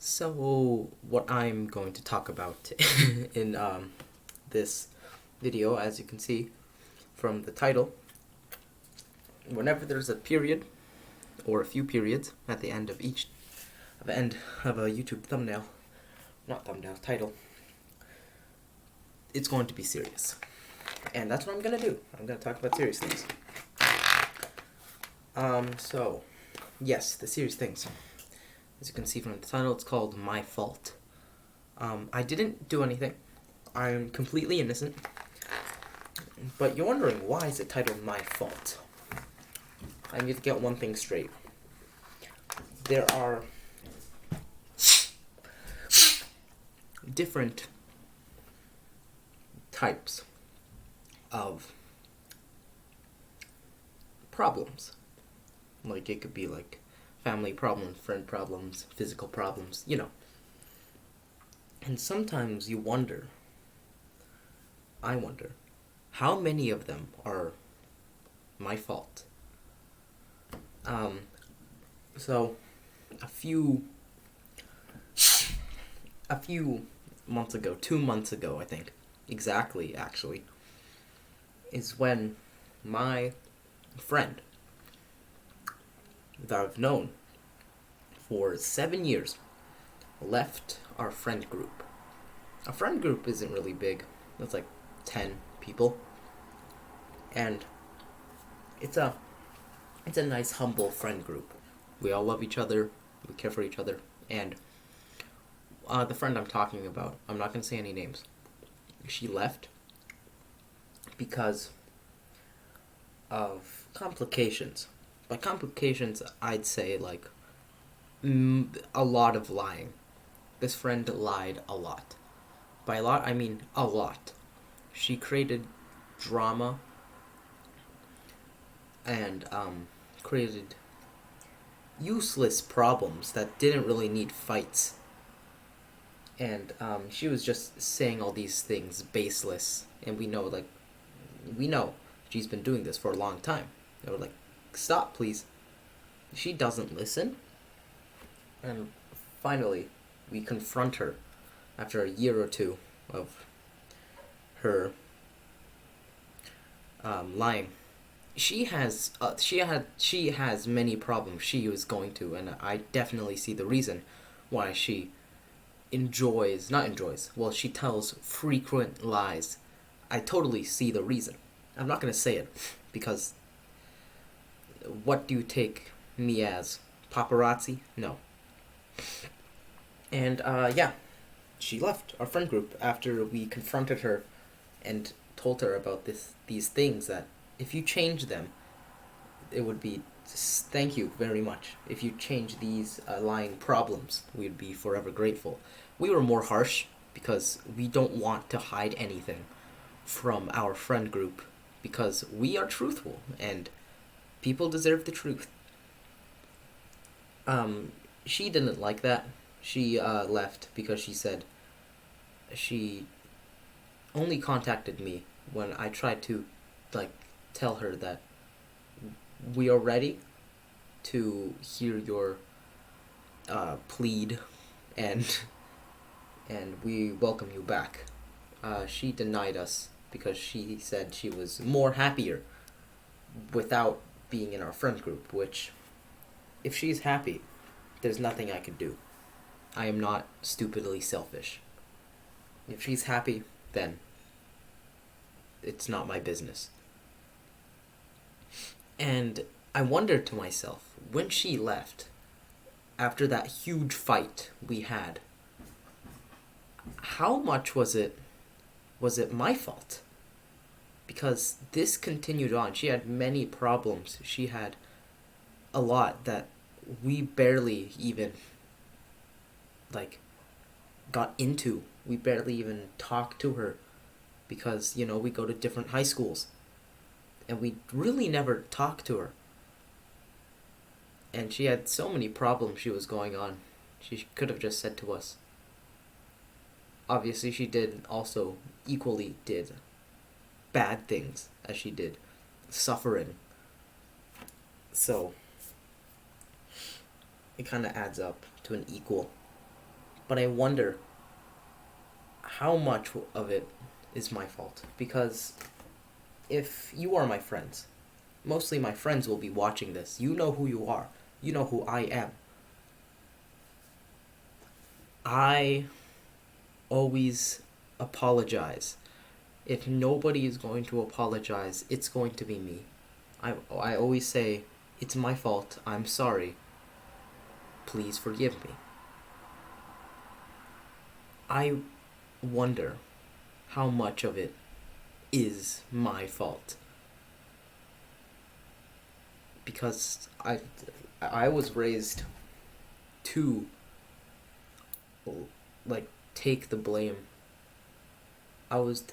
So, what I'm going to talk about in this video, as you can see from the title, whenever there's a period or a few periods at the end of a YouTube thumbnail, not thumbnail, title, it's going to be serious. And that's what I'm going to do. I'm going to talk about serious things. Yes, the serious things. As you can see from the title, it's called My Fault. I didn't do anything. I'm completely innocent. But you're wondering, why is it titled My Fault? I need to get one thing straight. There are different types of problems. Like, it could be like family problems, friend problems, physical problems, And sometimes you wonder, I wonder, how many of them are my fault? So, a few months ago, 2 months ago, I think, exactly, actually, is when my friend that I've known for 7 years left our friend group. Our friend group isn't really big. It's like 10 people. And it's a nice, humble friend group. We all love each other. We care for each other. And the friend I'm talking about, I'm not going to say any names. She left because of complications. By complications, I'd say like a lot of lying. This friend lied a lot. By a lot, I mean a lot. She created drama and created useless problems that didn't really need fights. And she was just saying all these things baseless. And we know she's been doing this for a long time. And we're like, stop, please. She doesn't listen. And finally, we confront her after a year or two of her lying. She has many problems she was going to, and I definitely see the reason why she she tells frequent lies. I totally see the reason. I'm not going to say it, because what do you take me as? Paparazzi? No. And, she left our friend group after we confronted her and told her about these things that if you change them, it would be, thank you very much. If you change these lying problems, we'd be forever grateful. We were more harsh because we don't want to hide anything from our friend group, because we are truthful and people deserve the truth. She didn't like that. She left because she said she only contacted me when I tried to tell her that we are ready to hear your plead and we welcome you back. She denied us because she said she was more happier without being in our friend group, which, if she's happy, there's nothing I can do. I am not stupidly selfish. If she's happy, then it's not my business. And I wondered to myself, when she left, after that huge fight we had, how much was it my fault? Because this continued on. She had many problems. She had a lot that we barely even got into. We barely even talked to her because, we go to different high schools. And we really never talked to her. And she had so many problems she was going on. She could have just said to us. Obviously, she equally did bad things as she did suffering. So, it kind of adds up to an equal. But I wonder how much of it is my fault. Because if you are my friends, mostly my friends will be watching this. You know who you are. You know who I am. I always apologize. If nobody is going to apologize, it's going to be me. I always say, it's my fault. I'm sorry. Please forgive me. I wonder how much of it is my fault. Because I was raised to like take the blame. I was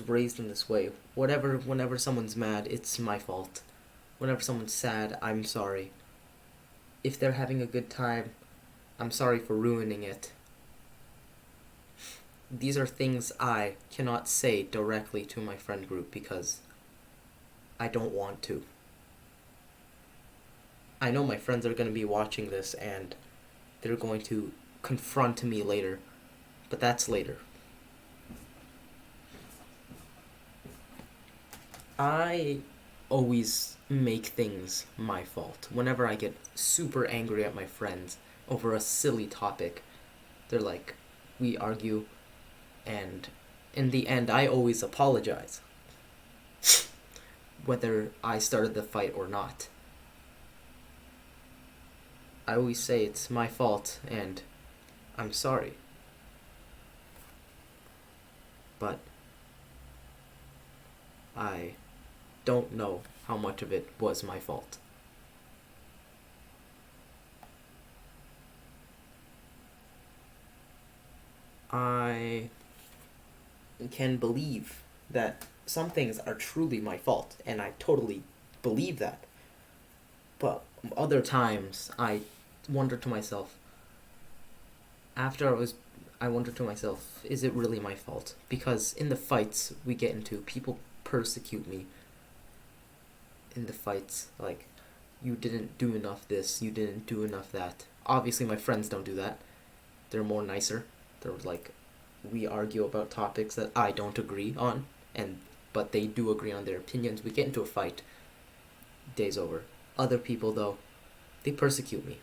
raised in this way. Whenever someone's mad, it's my fault. Whenever someone's sad, I'm sorry. If they're having a good time, I'm sorry for ruining it. These are things I cannot say directly to my friend group because I don't want to. I know my friends are going to be watching this and they're going to confront me later, but that's later. I always make things my fault. Whenever I get super angry at my friends over a silly topic, they're like, we argue, and in the end, I always apologize. Whether I started the fight or not. I always say it's my fault and I'm sorry. But I don't know how much of it was my fault. I can believe that some things are truly my fault, and I totally believe that. But other times, I wonder to myself, I wonder to myself, is it really my fault? Because in the fights we get into, people persecute me. In the fights, like, you didn't do enough this, you didn't do enough that. Obviously, my friends don't do that. They're more nicer. They're like, we argue about topics that I don't agree on, but they do agree on their opinions. We get into a fight. Day's over. Other people, though, they persecute me.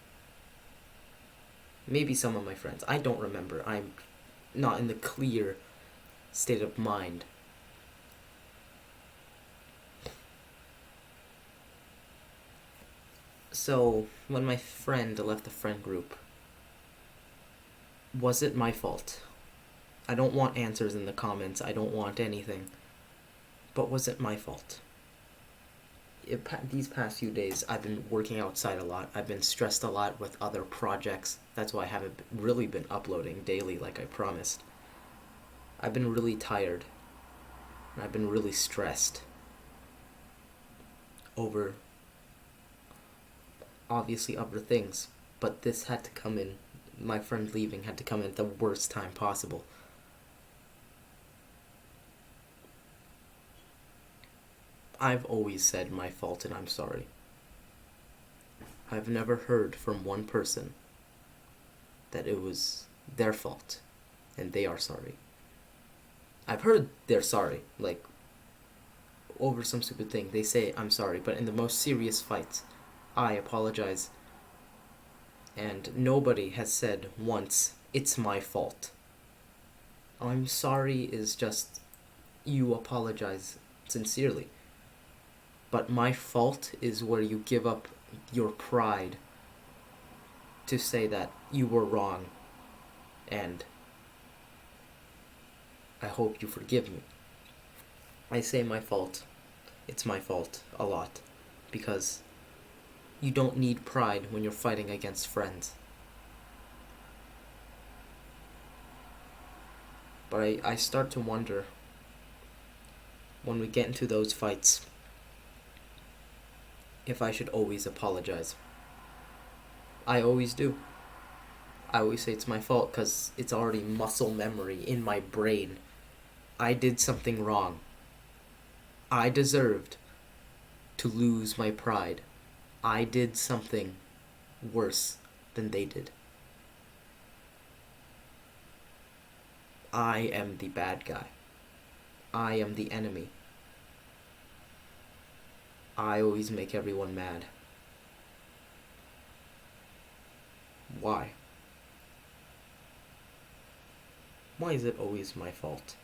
Maybe some of my friends. I don't remember. I'm not in the clear state of mind. So, when my friend left the friend group, was it my fault? I don't want answers in the comments. I don't want anything. But was it my fault? These past few days, I've been working outside a lot. I've been stressed a lot with other projects. That's why I haven't really been uploading daily like I promised. I've been really tired. And I've been really stressed over, obviously, other things. But this had to come in. My friend leaving had to come in at the worst time possible. I've always said my fault and I'm sorry. I've never heard from one person that it was their fault and they are sorry. I've heard they're sorry, like, over some stupid thing. They say, I'm sorry, but in the most serious fights, I apologize. And nobody has said once, it's my fault. I'm sorry is just, you apologize sincerely. But my fault is where you give up your pride to say that you were wrong and I hope you forgive me. I say my fault. It's my fault a lot because you don't need pride when you're fighting against friends. But I start to wonder when we get into those fights if I should always apologize. I always do. I always say it's my fault because it's already muscle memory in my brain. I did something wrong. I deserved to lose my pride. I did something worse than they did. I am the bad guy. I am the enemy. I always make everyone mad. Why? Why is it always my fault?